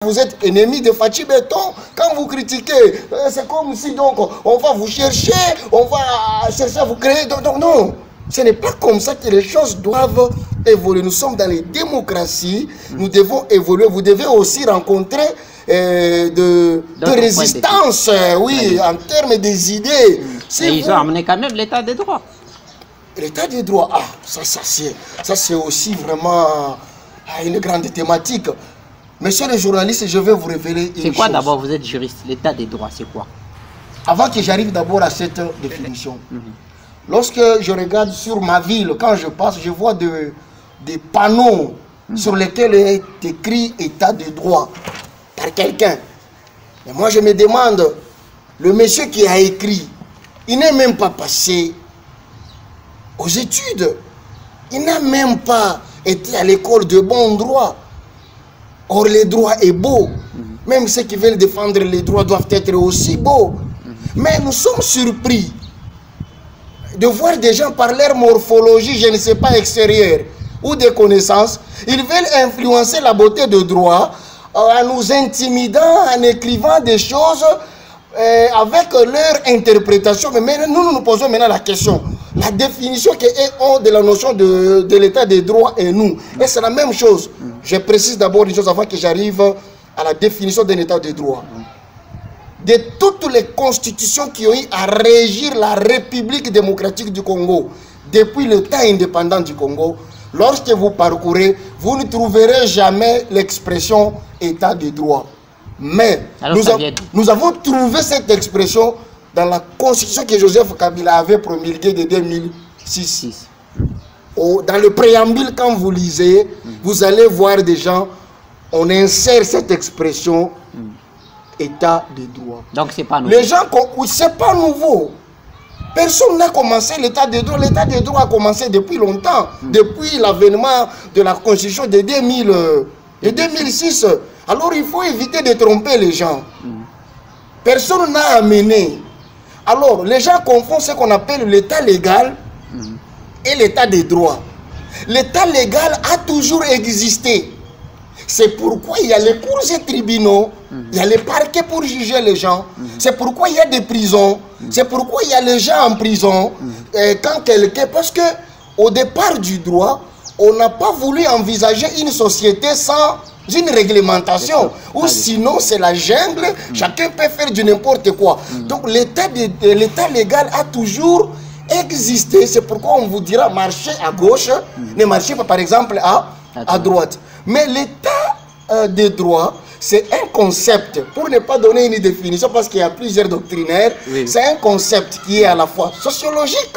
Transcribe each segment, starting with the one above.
Vous êtes ennemi de Fachi Béton. Quand vous critiquez, c'est comme si donc on va vous chercher, on va chercher à vous créer. Donc non, ce n'est pas comme ça que les choses doivent évoluer. Nous sommes dans les démocraties, nous devons évoluer. Vous devez aussi rencontrer de résistance, oui, en termes des idées. Et ils ont amené quand même l'état de droit. L'état de droit, ça c'est aussi vraiment une grande thématique. Messieurs les journalistes, je vais vous révéler une chose. C'est quoi d'abord, vous êtes juriste, l'état de droit, c'est quoi? Avant que j'arrive d'abord à cette définition, lorsque je regarde sur ma ville, quand je passe, je vois des panneaux sur lesquels est écrit état de droit par quelqu'un. Et moi je me demande, le monsieur qui a écrit, il n'est même pas passé aux études. Il n'a même pas été à l'école de bon droit. Or, le droit est beau. Même ceux qui veulent défendre les droits doivent être aussi beaux. Mais nous sommes surpris de voir des gens par leur morphologie, je ne sais pas, extérieure, ou des connaissances. Ils veulent influencer la beauté de droit en nous intimidant, en écrivant des choses avec leur interprétation. Mais nous nous posons maintenant la question. La définition qu'ils ont de la notion de l'état des droits et nous. Et c'est la même chose. Je précise d'abord une chose avant que j'arrive à la définition d'un état de droit. De toutes les constitutions qui ont eu à régir la République démocratique du Congo depuis le temps indépendant du Congo, lorsque vous parcourez, vous ne trouverez jamais l'expression état de droit. Mais nous avons trouvé cette expression dans la constitution que Joseph Kabila avait promulguée de 2006. Dans le préambule, quand vous lisez, vous allez voir des gens, on insère cette expression état de droit. Donc c'est pas nouveau. Les gens, c'est pas nouveau. Personne n'a commencé l'état de droit. L'état de droit a commencé depuis longtemps, depuis l'avènement de la constitution de 2006. Alors il faut éviter de tromper les gens. Personne n'a amené. Alors les gens confondent ce qu'on appelle l'état légal et l'état de droit. L'état légal a toujours existé. C'est pourquoi il y a les cours et tribunaux, il y a les parquets pour juger les gens. C'est pourquoi il y a des prisons. C'est pourquoi il y a les gens en prison. Quand quelqu'un... Parce que au départ du droit, on n'a pas voulu envisager une société sans une réglementation. Ou sinon, c'est la jungle. Chacun peut faire du n'importe quoi. Donc l'état légal a toujours existé. C'est pourquoi on vous dira marcher à gauche, ne marchez pas par exemple à droite. Mais l'état de droit, c'est un concept, pour ne pas donner une définition, parce qu'il y a plusieurs doctrinaires, c'est un concept qui est à la fois sociologique,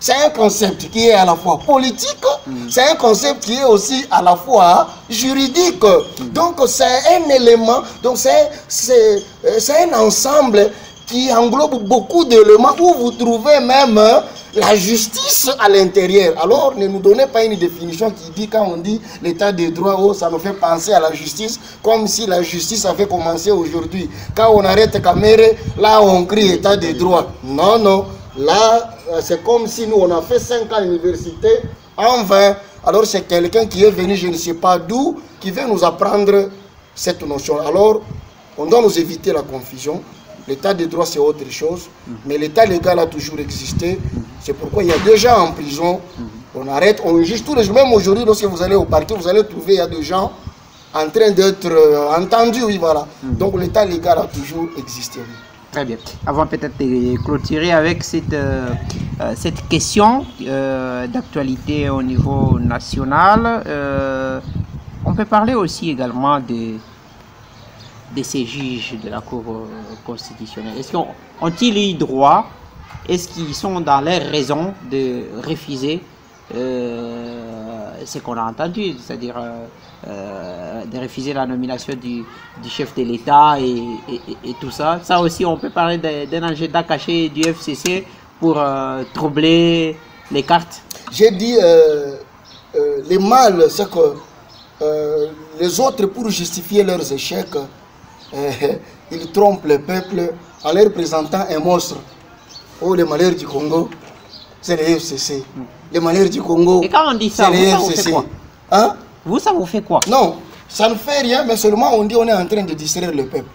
c'est un concept qui est à la fois politique, c'est un concept qui est aussi à la fois juridique. Donc c'est un élément, donc c'est un ensemble qui englobe beaucoup d'éléments où vous trouvez même la justice à l'intérieur. Alors, ne nous donnez pas une définition qui dit, quand on dit l'état de droit, oh, ça nous fait penser à la justice, comme si la justice avait commencé aujourd'hui. Quand on arrête Kamere, là on crie état de droit. Non, non. Là, c'est comme si nous, on a fait 5 ans à l'université en vain. Alors, c'est quelqu'un qui est venu, je ne sais pas d'où, qui veut nous apprendre cette notion. Alors, on doit nous éviter la confusion. L'état de droit, c'est autre chose. Mais l'état légal a toujours existé. C'est pourquoi il y a des gens en prison. On arrête, on juge tous les jours. Même aujourd'hui, lorsque vous allez au parquet, vous allez trouver, il y a des gens en train d'être entendus. Oui, voilà. Donc l'état légal a toujours existé. Très bien. Avant peut-être de clôturer avec cette question d'actualité au niveau national, on peut parler aussi également de ces juges de la Cour constitutionnelle. Est-ce ont-ils eu droit? Est-ce qu'ils sont dans leur raison de refuser ce qu'on a entendu, c'est-à-dire de refuser la nomination du chef de l'État et tout ça? Ça aussi, on peut parler d'un agenda caché du FCC pour troubler les cartes. J'ai dit, le mal, c'est que les autres, pour justifier leurs échecs, ils trompent le peuple en leur présentant un monstre. Oh, les malheurs du Congo, c'est le FCC. Les malheurs du Congo, et quand on dit ça, c'est le FCC. Vous, ça vous fait quoi? Hein? Vous, ça vous fait quoi? Non, ça ne fait rien, mais seulement on dit on est en train de distraire le peuple.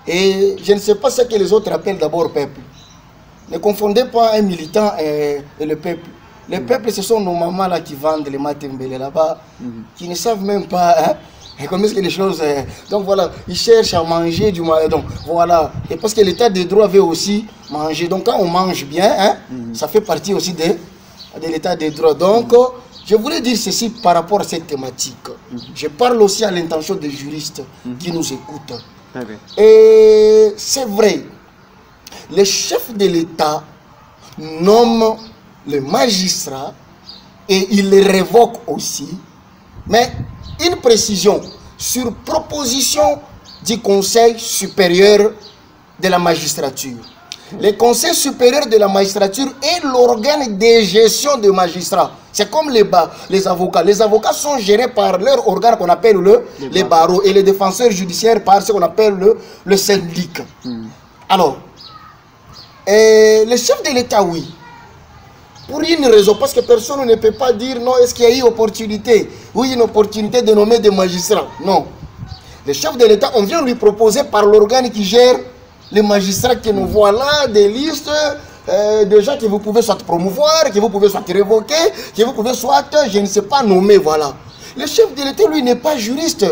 Et je ne sais pas ce que les autres appellent d'abord peuple. Ne confondez pas un militant et le peuple. Les peuples, ce sont nos mamans là qui vendent les matembele là-bas, qui ne savent même pas comment est-ce que les choses... donc voilà, ils cherchent à manger du mal. Donc voilà, et parce que l'état de droit veut aussi manger. Donc quand on mange bien, ça fait partie aussi de l'état de droit. Donc je voulais dire ceci par rapport à cette thématique. Je parle aussi à l'intention des juristes qui nous écoutent. Et c'est vrai, les chefs de l'État nomment le magistrat et il les révoque aussi, mais une précision sur proposition du Conseil supérieur de la magistrature. Le Conseil supérieur de la magistrature est l'organe de gestion des magistrats. C'est comme les avocats. Les avocats sont gérés par leur organe qu'on appelle les barreaux et les défenseurs judiciaires par ce qu'on appelle le syndic. Alors, le chef de l'État, oui. Pour une raison, parce que personne ne peut pas dire non, est-ce qu'il y a eu opportunité? Oui, une opportunité de nommer des magistrats. Non. Le chef de l'État, on vient lui proposer par l'organe qui gère les magistrats que nous voilà, des listes de gens que vous pouvez soit promouvoir, que vous pouvez soit révoquer, que vous pouvez soit, je ne sais pas, nommer, voilà. Le chef de l'État, lui, n'est pas juriste.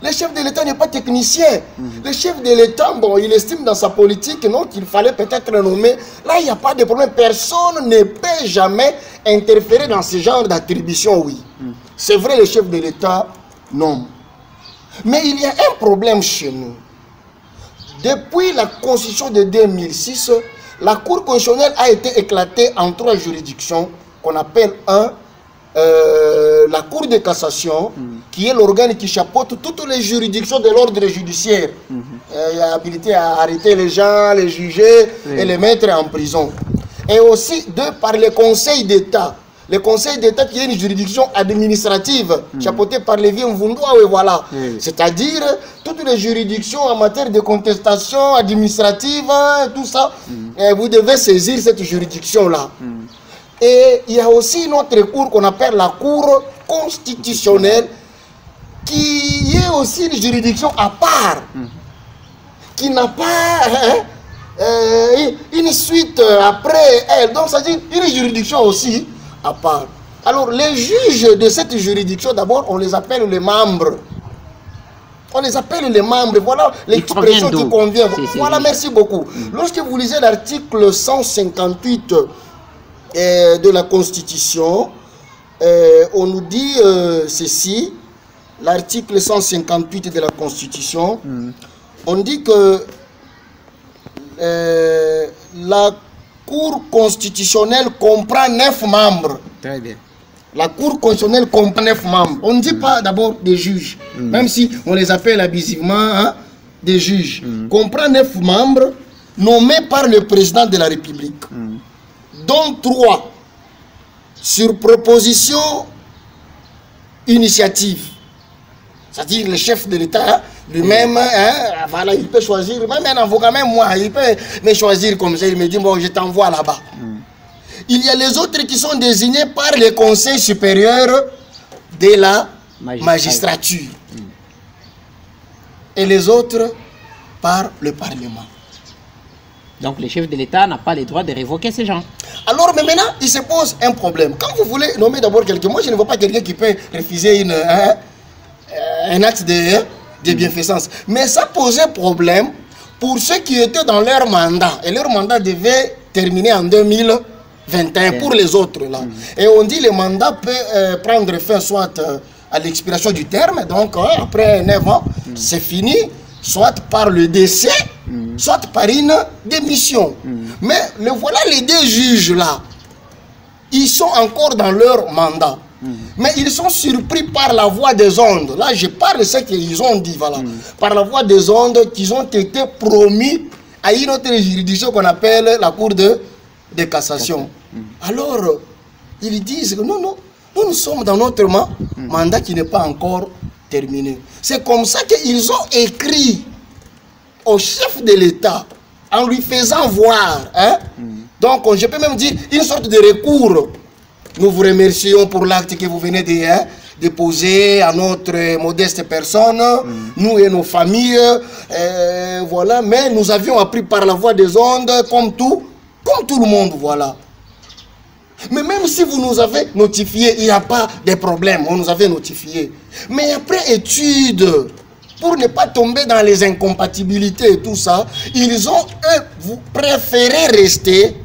Le chef de l'État n'est pas technicien. Le chef de l'État, bon, il estime dans sa politique non, qu'il fallait peut-être nommer. Là, il n'y a pas de problème. Personne ne peut jamais interférer dans ce genre d'attribution, oui. C'est vrai, le chef de l'État, non. Mais il y a un problème chez nous. Depuis la Constitution de 2006, la Cour constitutionnelle a été éclatée en 3 juridictions qu'on appelle la Cour de cassation, qui est l'organe qui chapeaute toutes les juridictions de l'ordre judiciaire. Il est habilité à arrêter les gens, les juger et les mettre en prison. Et aussi par le Conseil d'État. Le Conseil d'État qui est une juridiction administrative, chapeautée par les vieux Mvundoua, et voilà. C'est-à-dire toutes les juridictions en matière de contestation administrative, tout ça, vous devez saisir cette juridiction-là. Et il y a aussi une autre cour qu'on appelle la Cour constitutionnelle, qui est aussi une juridiction à part, qui n'a pas une suite après elle. Donc, ça dit une juridiction aussi à part. Alors, les juges de cette juridiction, d'abord, on les appelle les membres. On les appelle les membres. Voilà l'expression qui convient. Voilà, merci beaucoup. Lorsque vous lisez l'article 158 de la Constitution, on nous dit ceci, l'article 158 de la Constitution, on dit que la Cour constitutionnelle comprend 9 membres. Très bien. La Cour constitutionnelle comprend 9 membres. On ne dit pas d'abord des juges, même si on les appelle abusivement des juges. Comprend 9 membres nommés par le président de la République, dont 3 sur proposition initiative. C'est-à-dire le chef de l'État lui-même, voilà, il peut choisir, même un avocat, même moi, il peut me choisir comme ça, il me dit, bon, je t'envoie là-bas. Il y a les autres qui sont désignés par le Conseil supérieur de la magistrature. Et les autres par le Parlement. Donc le chef de l'État n'a pas le droit de révoquer ces gens. Alors, mais maintenant, il se pose un problème. Quand vous voulez nommer d'abord quelqu'un, moi je ne vois pas quelqu'un qui peut refuser un acte de bienfaisance. Mais ça posait problème pour ceux qui étaient dans leur mandat. Et leur mandat devait terminer en 2021 pour les autres. Là. Et on dit que le mandat peut prendre fin soit à l'expiration du terme, donc après 9 ans, c'est fini, soit par le décès, soit par une démission. Mais voilà les 2 juges là, ils sont encore dans leur mandat. Mais ils sont surpris par la voix des ondes. Là, je parle de ce qu'ils ont dit, voilà. Par la voix des ondes qu'ils ont été promis à une autre juridiction qu'on appelle la Cour de cassation. Alors, ils disent que non, nous sommes dans notre mandat qui n'est pas encore terminé. C'est comme ça qu'ils ont écrit au chef de l'État en lui faisant voir. Donc, je peux même dire une sorte de recours. Nous vous remercions pour l'acte que vous venez déposé à notre modeste personne, nous et nos familles, voilà. Mais nous avions appris par la voie des ondes, comme tout le monde, voilà. Mais même si vous nous avez notifié, il n'y a pas de problème, on nous avait notifié. Mais après étude, pour ne pas tomber dans les incompatibilités et tout ça, ils ont, eux, préféré rester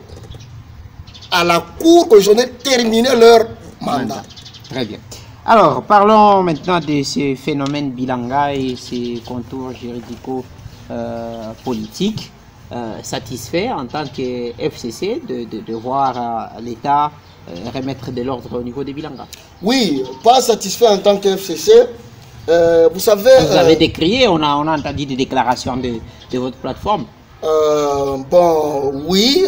à la cour constitutionnelle, terminer leur mandat. Très bien. Alors, parlons maintenant de ce phénomène Bilanga et ses contours juridico-politiques. Satisfait en tant que FCC de voir l'État remettre de l'ordre au niveau des Bilanga? Oui, pas satisfait en tant que FCC. Vous savez... Vous avez décrié, on a entendu des déclarations de votre plateforme. Bon, oui,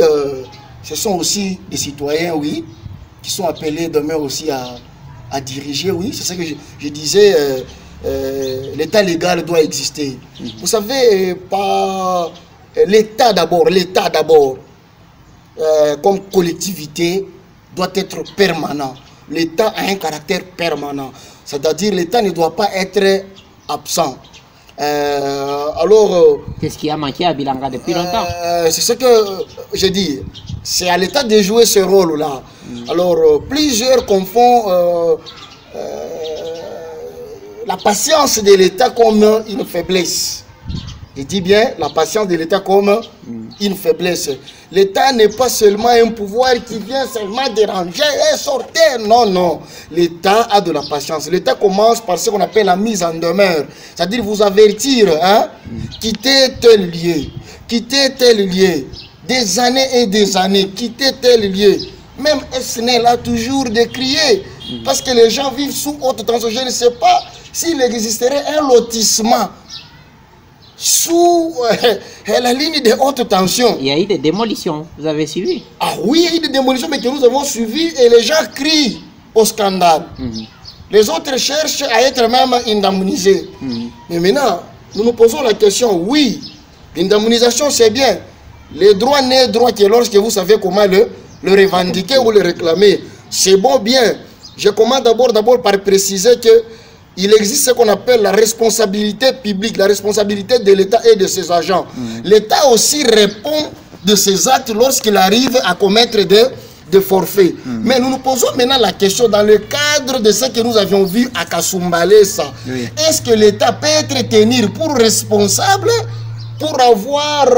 ce sont aussi des citoyens, oui, qui sont appelés demain aussi à diriger, oui. C'est ça que je disais, l'État légal doit exister. Vous savez, pas... L'État d'abord, comme collectivité, doit être permanent. L'État a un caractère permanent. C'est-à-dire l'État ne doit pas être absent. Alors... Qu'est-ce qui a manqué à Bilanga depuis longtemps? C'est ce que je dis. C'est à l'État de jouer ce rôle-là. Alors, plusieurs confondent la patience de l'État comme une faiblesse. Je dis bien la patience de l'État comme une faiblesse. L'État n'est pas seulement un pouvoir qui vient seulement déranger et sortir. Non, non. L'État a de la patience. L'État commence par ce qu'on appelle la mise en demeure. C'est-à-dire vous avertir, hein, quittez tel lieu, quittez tel lieu. Des années et des années, quittez tel lieu. Même SNEL a toujours décrié. Parce que les gens vivent sous haute tension. Je ne sais pas s'il existerait un lotissement sous la ligne de haute tension. Il y a eu des démolitions, vous avez suivi? Ah oui, il y a eu des démolitions, mais que nous avons suivi et les gens crient au scandale. Les autres cherchent à être même indemnisés. Mais maintenant, nous nous posons la question, oui, l'indemnisation c'est bien. Les droits n'est droit que lorsque vous savez comment le revendiquer ou le réclamer. C'est bon, bien. Je commence d'abord par préciser que il existe ce qu'on appelle la responsabilité publique, la responsabilité de l'État et de ses agents. L'État aussi répond de ses actes lorsqu'il arrive à commettre des forfaits. Mais nous nous posons maintenant la question dans le cadre de ce que nous avions vu à Kasumbalesa. Est-ce que l'État peut être tenu pour responsable pour avoir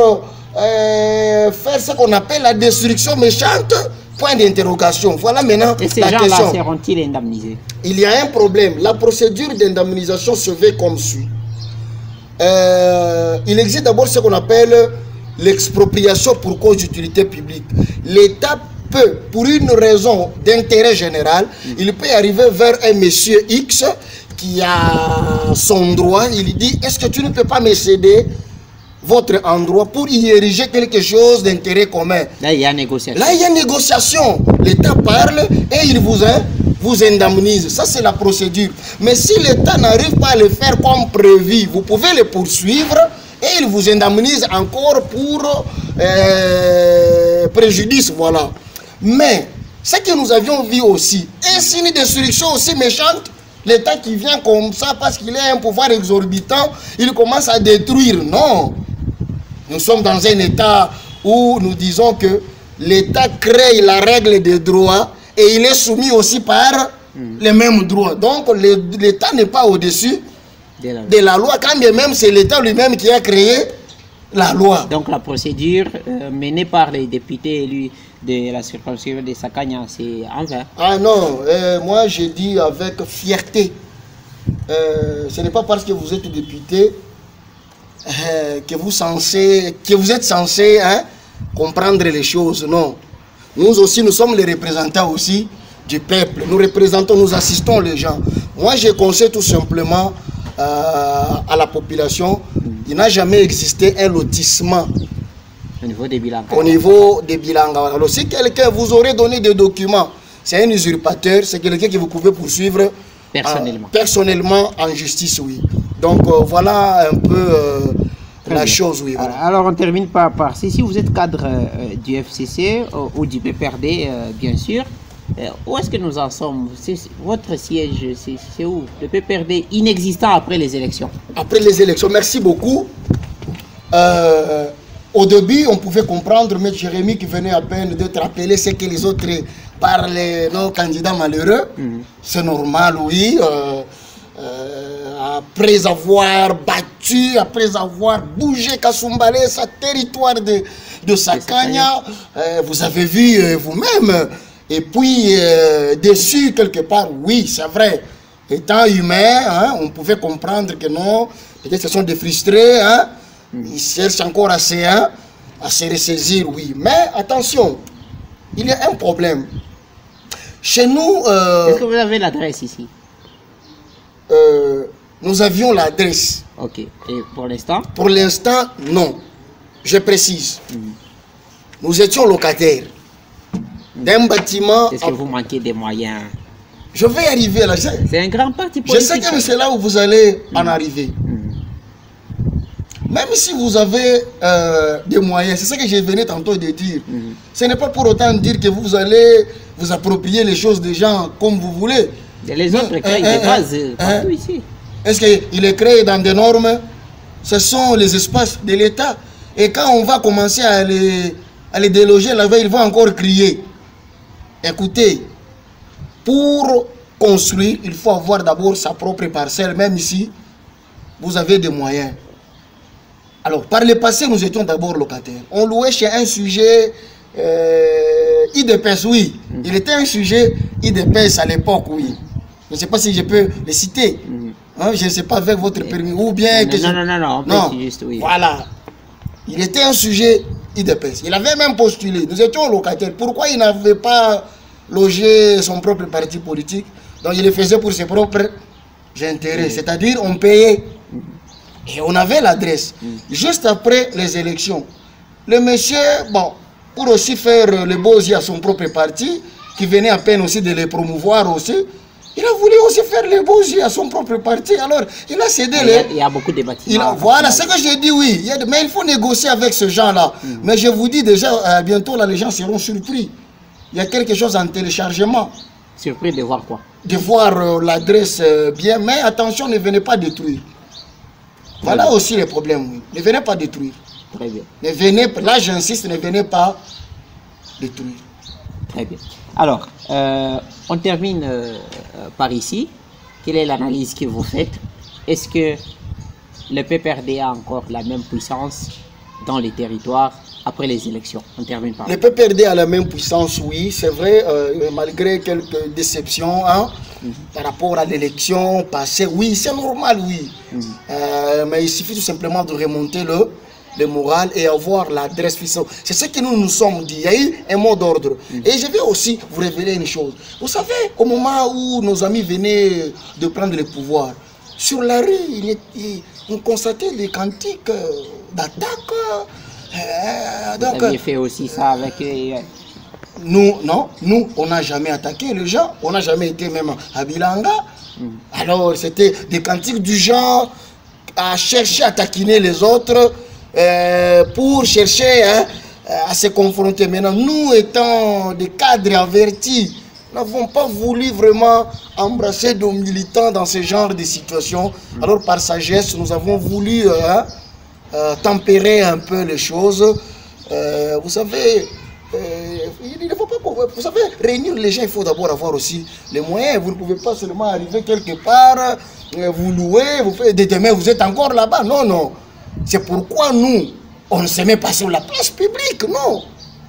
fait ce qu'on appelle la destruction méchante? Point d'interrogation. Voilà maintenant et ces gens-là seront-ils indemnisés? Il y a un problème. La procédure d'indemnisation se fait comme suit. Il existe d'abord ce qu'on appelle l'expropriation pour cause d'utilité publique. L'État peut, pour une raison d'intérêt général, il peut arriver vers un monsieur X qui a son droit. Il dit, est-ce que tu ne peux pas me céder votre endroit pour y ériger quelque chose d'intérêt commun? Là, il y a négociation. Là, il y a négociation. L'État parle et il vous indemnise. Ça, c'est la procédure. Mais si l'État n'arrive pas à le faire comme prévu, vous pouvez le poursuivre et il vous indemnise encore pour préjudice. Voilà. Mais, ce que nous avions vu aussi, est-ce une destruction aussi méchante? L'État qui vient comme ça parce qu'il a un pouvoir exorbitant, il commence à détruire. Non. Nous sommes dans un État où nous disons que l'État crée la règle des droits et il est soumis aussi par les mêmes droits. Donc l'État n'est pas au-dessus de la loi, quand bien même c'est l'État lui-même qui a créé la loi. Donc la procédure menée par les députés élus de la circonscription de Sakanya, c'est en vain? Ah non, moi je dis avec fierté. Ce n'est pas parce que vous êtes député que vous êtes censé comprendre les choses, non. Nous aussi, nous sommes les représentants aussi du peuple. Nous représentons, nous assistons les gens. Moi, je conseille tout simplement à la population, il n'a jamais existé un lotissement au niveau des Bilanga. Au niveau des Bilanga. Alors, si quelqu'un vous aurait donné des documents, c'est un usurpateur, c'est quelqu'un que vous pouvez poursuivre personnellement en justice, oui. Donc voilà un peu la chose, oui. Voilà. Alors on termine par si vous êtes cadre du FCC ou du PPRD, bien sûr, Où est-ce que nous en sommes? Votre siège, c'est où? Le PPRD inexistant après les élections. Après les élections, merci beaucoup. Au début, on pouvait comprendre, mais Jérémy qui venait à peine d'être appelé, c'est que les autres parlaient nos candidats malheureux. C'est normal, oui. Après avoir battu, après avoir bougé Kassumbale, sa territoire de Sakanya, vous avez vu vous-même. Et puis, déçu quelque part, oui, c'est vrai. Étant humain, hein, on pouvait comprendre que non, peut-être ce sont des frustrés, hein, ils cherchent encore à se ressaisir, oui. Mais attention, il y a un problème. Chez nous... Est-ce que vous avez l'adresse ici? Nous avions l'adresse. Ok. Et pour l'instant? Pour l'instant, non. Je précise. Nous étions locataires d'un bâtiment... Est-ce que vous manquez des moyens? Je vais y arriver là. C'est un grand parti politique. Je sais que c'est là où vous allez en arriver. Même si vous avez des moyens, c'est ça que je venais tantôt de dire. Ce n'est pas pour autant dire que vous allez vous approprier les choses des gens comme vous voulez. Et les autres créent des bases partout ici. Est-ce qu'il est créé dans des normes? Ce sont les espaces de l'État. Et quand on va commencer à les déloger là-bas, ils vont encore crier. Écoutez, pour construire, il faut avoir d'abord sa propre parcelle, même ici, vous avez des moyens. Alors, par le passé, nous étions d'abord locataires. On louait chez un sujet IDPS, oui. Il était un sujet IDPS à l'époque, oui. Je ne sais pas si je peux le citer. Hein, je ne sais pas avec votre permis. Ou bien... Non, juste, oui. Voilà. Il était un sujet IDPS. Il avait même postulé. Nous étions locataires. Pourquoi il n'avait pas logé son propre parti politique? Donc, il le faisait pour ses propres intérêts. C'est-à-dire, on payait. Et on avait l'adresse. Juste après les élections, le monsieur, bon, pour aussi faire le beaux yeux à son propre parti, qui venait à peine aussi de les promouvoir aussi, il a voulu aussi faire les beaux yeux à son propre parti. Alors, il a cédé Il y a beaucoup de bâtiments. Voilà, c'est ce que j'ai dit, oui. Mais il faut négocier avec ce genre-là. Mais je vous dis déjà, bientôt, là, les gens seront surpris. Il y a quelque chose en téléchargement. Surpris de voir quoi? De voir l'adresse bien. Mais attention, ne venez pas détruire. Voilà aussi les problèmes, oui. Ne venez pas détruire. Très bien. Ne venez, là j'insiste, ne venez pas détruire. Très bien. Alors, on termine par ici. Quelle est l'analyse que vous faites? Est-ce que le PPRD a encore la même puissance dans les territoires après les élections? On termine par là. Le PPRD a la même puissance, oui, c'est vrai, malgré quelques déceptions hein, par rapport à l'élection passée. Oui, c'est normal, oui. Mais il suffit tout simplement de remonter le moral et avoir l'adresse puissante. C'est ce que nous nous sommes dit. Il y a eu un mot d'ordre. Et je vais aussi vous révéler une chose. Vous savez, au moment où nos amis venaient de prendre le pouvoir, sur la rue, on constatait les cantiques d'attaque. Vous aviez fait aussi ça avec... Nous, non, nous, on n'a jamais attaqué les gens. On n'a jamais été même à Bilanga. Alors, c'était des cantiques du genre à chercher à taquiner les autres pour chercher hein, à se confronter. Maintenant, nous étant des cadres avertis, n'avons pas voulu vraiment embrasser nos militants dans ce genre de situation. Alors, par sagesse, nous avons voulu tempérer un peu les choses. Vous savez, il ne faut pas... Vous savez, réunir les gens, il faut d'abord avoir aussi les moyens. Vous ne pouvez pas seulement arriver quelque part, vous louer, vous faites, demain vous êtes encore là-bas. Non, non. C'est pourquoi nous, on ne se met pas sur la place publique, non.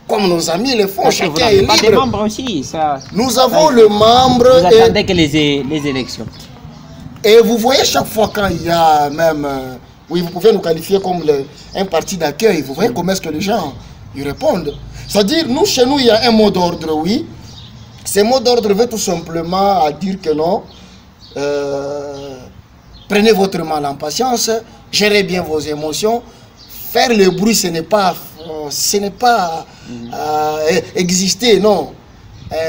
Comme nos amis le font, chacun est libre. Des membres aussi, ça. Nous avons le membre... Vous attendez que les élections. Et vous voyez chaque fois quand il y a même... oui, vous pouvez nous qualifier comme un parti d'accueil. Vous voyez comment est-ce que les gens y répondent. C'est-à-dire, nous, chez nous, il y a un mot d'ordre, oui. Ce mot d'ordre veut tout simplement dire que non. Prenez votre mal en patience, gérez bien vos émotions. Faire le bruit, ce n'est pas exister, non.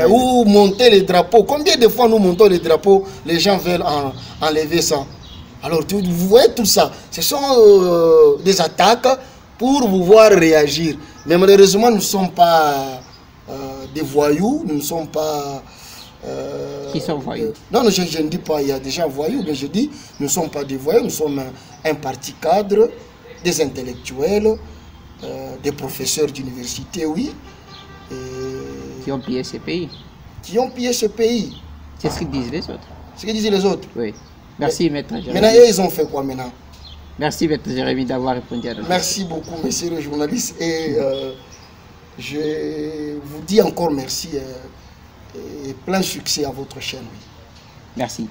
Ou monter les drapeaux. Combien de fois nous montons les drapeaux, les gens veulent enlever ça. Alors, vous voyez tout ça. Ce sont des attaques pour vous voir réagir. Mais malheureusement, nous ne sommes pas des voyous, nous ne sommes pas... Qui sont voyous? Non, je ne dis pas il y a des gens voyous, mais je dis nous ne sommes pas des voyous, nous sommes un parti cadre, des intellectuels, des professeurs d'université, oui. Qui ont pillé ce pays. Qui ont pillé ce pays. C'est ce qu'ils disent les autres. Ce que disaient les autres. Oui. Merci, Maître Jérémy. Maintenant, ils ont fait quoi maintenant? Merci, Maître Jérémy, d'avoir répondu à nos questions. Merci beaucoup, messieurs les journalistes. Et je vous dis encore merci et plein succès à votre chaîne. Oui. Merci.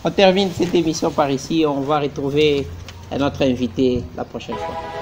On termine cette émission par ici. On va retrouver notre invité la prochaine fois.